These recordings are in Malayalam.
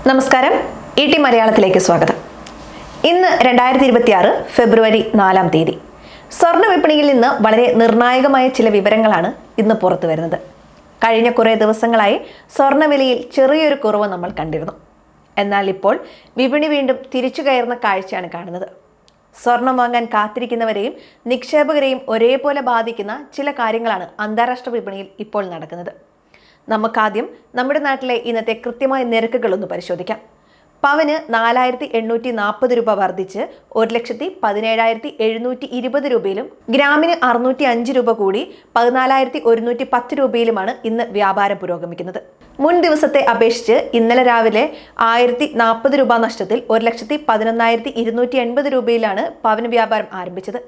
നമസ്കാരം, ET മലയാളത്തിലേക്ക് സ്വാഗതം. ഇന്ന് 2026 ഫെബ്രുവരി 4-ാം തീയതി. സ്വർണ്ണ വിപണിയിൽ നിന്ന് വളരെ നിർണായകമായ ചില വിവരങ്ങളാണ് ഇന്ന് പുറത്തു വരുന്നത്. കഴിഞ്ഞ കുറേ ദിവസങ്ങളായി സ്വർണ്ണവിലയിൽ ചെറിയൊരു കുറവ് നമ്മൾ കണ്ടിരുന്നു. എന്നാൽ ഇപ്പോൾ വിപണി വീണ്ടും തിരിച്ചു കയറുന്ന കാഴ്ചയാണ് കാണുന്നത്. സ്വർണം വാങ്ങാൻ കാത്തിരിക്കുന്നവരെയും നിക്ഷേപകരെയും ഒരേപോലെ ബാധിക്കുന്ന ചില കാര്യങ്ങളാണ് അന്താരാഷ്ട്ര വിപണിയിൽ ഇപ്പോൾ നടക്കുന്നത്. നമുക്കാദ്യം നമ്മുടെ നാട്ടിലെ ഇന്നത്തെ കൃത്യമായ നിരക്കുകളൊന്ന് പരിശോധിക്കാം. പവന് 4,840 രൂപ വർദ്ധിച്ച് 1,17,720 രൂപയിലും ഗ്രാമിന് 605 രൂപ കൂടി 14,110 രൂപയിലുമാണ് ഇന്ന് വ്യാപാരം പുരോഗമിക്കുന്നത്. മുൻ ദിവസത്തെ അപേക്ഷിച്ച് ഇന്നലെ രാവിലെ 1,040 രൂപ നഷ്ടത്തിൽ 1,11,280 രൂപയിലാണ് പവന് വ്യാപാരം ആരംഭിച്ചത്.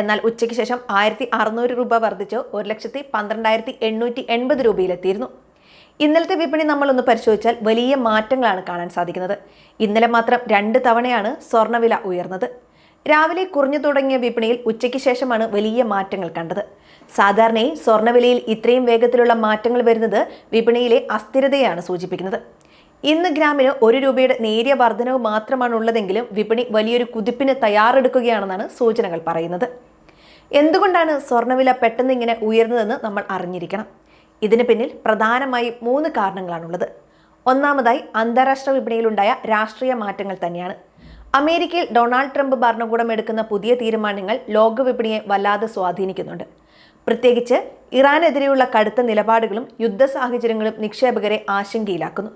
എന്നാൽ ഉച്ചയ്ക്ക് ശേഷം 1,600 രൂപ വർദ്ധിച്ച് 1,12,880 രൂപയിലെത്തിയിരുന്നു. ഇന്നലത്തെ വിപണി നമ്മളൊന്ന് പരിശോധിച്ചാൽ വലിയ മാറ്റങ്ങളാണ് കാണാൻ സാധിക്കുന്നത്. ഇന്നലെ മാത്രം 2 തവണയാണ് സ്വർണ്ണവില ഉയർന്നത്. രാവിലെ കുറഞ്ഞു തുടങ്ങിയ വിപണിയിൽ ഉച്ചയ്ക്ക് ശേഷമാണ് വലിയ മാറ്റങ്ങൾ കണ്ടത്. സാധാരണയായി സ്വർണ്ണവിലയിൽ ഇത്രയും വേഗത്തിലുള്ള മാറ്റങ്ങൾ വരുന്നത് വിപണിയിലെ അസ്ഥിരതയാണ് സൂചിപ്പിക്കുന്നത്. ഇന്ന് ഗ്രാമിന് 1 രൂപയുടെ നേരിയ വർധനവ് മാത്രമാണ് ഉള്ളതെങ്കിലും വിപണി വലിയൊരു കുതിപ്പിന് തയ്യാറെടുക്കുകയാണെന്നാണ് സൂചനകൾ പറയുന്നത്. എന്തുകൊണ്ടാണ് സ്വർണ്ണവില പെട്ടെന്ന് ഇങ്ങനെ ഉയർന്നതെന്ന് നമ്മൾ അറിഞ്ഞിരിക്കണം. ഇതിന് പിന്നിൽ പ്രധാനമായും 3 കാരണങ്ങളാണുള്ളത്. ഒന്നാമതായി അന്താരാഷ്ട്ര വിപണിയിലുണ്ടായ രാഷ്ട്രീയ മാറ്റങ്ങൾ തന്നെയാണ്. അമേരിക്കയിൽ ഡൊണാൾഡ് ട്രംപ് ഭരണകൂടം എടുക്കുന്ന പുതിയ തീരുമാനങ്ങൾ ലോക വിപണിയെ വല്ലാതെ സ്വാധീനിക്കുന്നുണ്ട്. പ്രത്യേകിച്ച് ഇറാനെതിരെയുള്ള കടുത്ത നിലപാടുകളും യുദ്ധ സാഹചര്യങ്ങളും നിക്ഷേപകരെ ആശങ്കയിലാക്കുന്നു.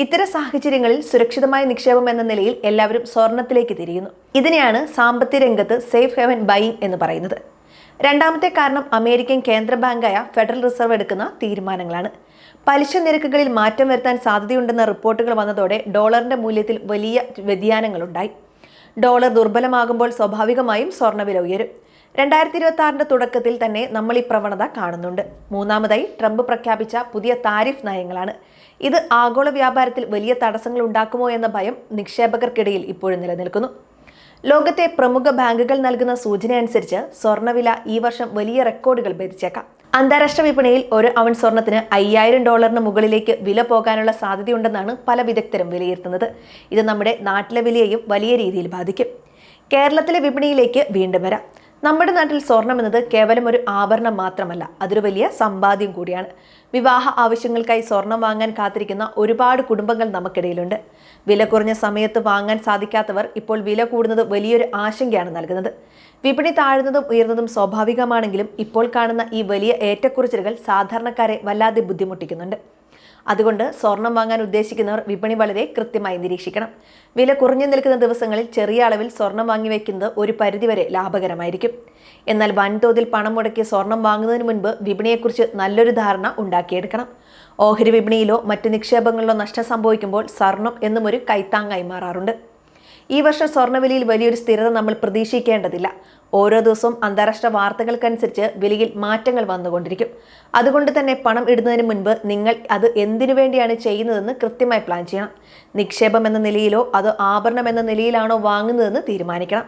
ഇത്തരം സാഹചര്യങ്ങളിൽ സുരക്ഷിതമായ നിക്ഷേപം എന്ന നിലയിൽ എല്ലാവരും സ്വർണത്തിലേക്ക് തിരിയുന്നു. ഇതിനെയാണ് സാമ്പത്തിക രംഗത്ത് സേഫ് ഹെവൻ ബൈയിങ് എന്ന് പറയുന്നത്. രണ്ടാമത്തെ കാരണം അമേരിക്കൻ കേന്ദ്ര ബാങ്കായ ഫെഡറൽ റിസർവ് എടുക്കുന്ന തീരുമാനങ്ങളാണ്. പലിശ നിരക്കുകളിൽ മാറ്റം വരുത്താൻ സാധ്യതയുണ്ടെന്ന റിപ്പോർട്ടുകൾ വന്നതോടെ ഡോളറിന്റെ മൂല്യത്തിൽ വലിയ വ്യതിയാനങ്ങളുണ്ടായി. ഡോളർ ദുർബലമാകുമ്പോൾ സ്വാഭാവികമായും സ്വർണ്ണവില ഉയരും. 2026 തുടക്കത്തിൽ തന്നെ നമ്മൾ ഈ പ്രവണത കാണുന്നുണ്ട്. മൂന്നാമതായി ട്രംപ് പ്രഖ്യാപിച്ച പുതിയ താരിഫ് നയങ്ങളാണ്. ഇത് ആഗോള വ്യാപാരത്തിൽ വലിയ തടസ്സങ്ങൾ ഉണ്ടാക്കുമോ എന്ന ഭയം നിക്ഷേപകർക്കിടയിൽ ഇപ്പോഴും നിലനിൽക്കുന്നു. ലോകത്തെ പ്രമുഖ ബാങ്കുകൾ നൽകുന്ന സൂചന അനുസരിച്ച് സ്വർണ്ണവില ഈ വർഷം വലിയ റെക്കോർഡുകൾ ഭേദിച്ചേക്കാം. അന്താരാഷ്ട്ര വിപണിയിൽ ഒരു ഔൺ സ്വർണത്തിന് $5,000 മുകളിലേക്ക് വില പോകാനുള്ള സാധ്യതയുണ്ടെന്നാണ് പല വിദഗ്ധരും വിലയിരുത്തുന്നത്. ഇത് നമ്മുടെ നാട്ടിലെ വിലയെയും വലിയ രീതിയിൽ ബാധിക്കും. കേരളത്തിലെ വിപണിയിലേക്ക് വീണ്ടും വരാം. നമ്മുടെ നാട്ടിൽ സ്വർണം എന്നത് കേവലം ഒരു ആഭരണം മാത്രമല്ല, അതൊരു വലിയ സമ്പാദ്യം കൂടിയാണ്. വിവാഹ ആവശ്യങ്ങൾക്കായി സ്വർണം വാങ്ങാൻ കാത്തിരിക്കുന്ന ഒരുപാട് കുടുംബങ്ങൾ നമുക്കിടയിലുണ്ട്. വില കുറഞ്ഞ സമയത്ത് വാങ്ങാൻ സാധിക്കാത്തവർ ഇപ്പോൾ വില കൂടുന്നത് വലിയൊരു ആശങ്കയാണ് നൽകുന്നത്. വിപണി താഴ്ന്നതും ഉയർന്നതും സ്വാഭാവികമാണെങ്കിലും ഇപ്പോൾ കാണുന്ന ഈ വലിയ ഏറ്റക്കുറച്ചിലുകൾ സാധാരണക്കാരെ വല്ലാതെ ബുദ്ധിമുട്ടിക്കുന്നുണ്ട്. അതുകൊണ്ട് സ്വർണം വാങ്ങാൻ ഉദ്ദേശിക്കുന്നവർ വിപണി വളരെ കൃത്യമായി നിരീക്ഷിക്കണം. വില കുറഞ്ഞു നിൽക്കുന്ന ദിവസങ്ങളിൽ ചെറിയ അളവിൽ സ്വർണം വാങ്ങി വയ്ക്കുന്നത് ഒരു പരിധിവരെ ലാഭകരമായിരിക്കും. എന്നാൽ വൻതോതിൽ പണം മുടക്കി സ്വർണം വാങ്ങുന്നതിന് മുൻപ് വിപണിയെക്കുറിച്ച് നല്ലൊരു ധാരണ ഉണ്ടാക്കിയെടുക്കണം. ഓഹരി വിപണിയിലോ മറ്റ് നിക്ഷേപങ്ങളിലോ നഷ്ടം സംഭവിക്കുമ്പോൾ സ്വർണം എന്നും ഒരു കൈത്താങ്ങായി മാറാറുണ്ട്. ഈ വർഷം സ്വർണ്ണവിലയിൽ വലിയൊരു സ്ഥിരത നമ്മൾ പ്രതീക്ഷിക്കേണ്ടതില്ല. ഓരോ ദിവസവും അന്താരാഷ്ട്ര വാർത്തകൾക്കനുസരിച്ച് വിലയിൽ മാറ്റങ്ങൾ വന്നുകൊണ്ടിരിക്കും. അതുകൊണ്ട് തന്നെ പണം ഇടുന്നതിന് മുൻപ് നിങ്ങൾ അത് എന്തിനു വേണ്ടിയാണ് ചെയ്യുന്നതെന്ന് കൃത്യമായി പ്ലാൻ ചെയ്യണം. നിക്ഷേപം എന്ന നിലയിലോ അതോ ആഭരണം എന്ന നിലയിലാണോ വാങ്ങുന്നതെന്ന് തീരുമാനിക്കണം.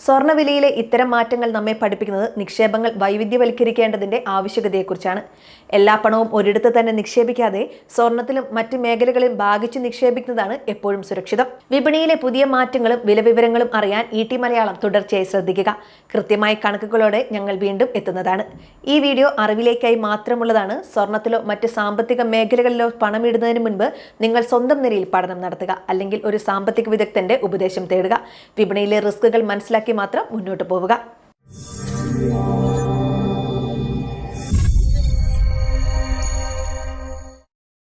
സ്വർണ്ണവിലയിലെ ഇത്തരം മാറ്റങ്ങൾ നമ്മെ പഠിപ്പിക്കുന്നത് നിക്ഷേപങ്ങൾ വൈവിധ്യവൽക്കരിക്കേണ്ടതിന്റെ ആവശ്യകതയെക്കുറിച്ചാണ്. എല്ലാ പണവും ഒരിടത്ത് തന്നെ നിക്ഷേപിക്കാതെ സ്വർണത്തിലും മറ്റ് മേഖലകളിലും ഭാഗിച്ച് നിക്ഷേപിക്കുന്നതാണ് എപ്പോഴും സുരക്ഷിതം. വിപണിയിലെ പുതിയ മാറ്റങ്ങളും വിലവിവരങ്ങളും അറിയാൻ ET മലയാളം തുടർച്ചയായി ശ്രദ്ധിക്കുക. കൃത്യമായ കണക്കുകളോടെ ഞങ്ങൾ വീണ്ടും എത്തുന്നതാണ്. ഈ വീഡിയോ അറിവിലേക്കായി മാത്രമുള്ളതാണ്. സ്വർണത്തിലോ മറ്റ് സാമ്പത്തിക മേഖലകളിലോ പണമിടുന്നതിന് മുൻപ് നിങ്ങൾ സ്വന്തം നിലയിൽ പഠനം നടത്തുക, അല്ലെങ്കിൽ ഒരു സാമ്പത്തിക വിദഗ്ധന്റെ ഉപദേശം തേടുക. വിപണിയിലെ റിസ്കുകൾ മനസ്സിലാക്കി മാത്രം മുന്നോട്ട് പോവുക.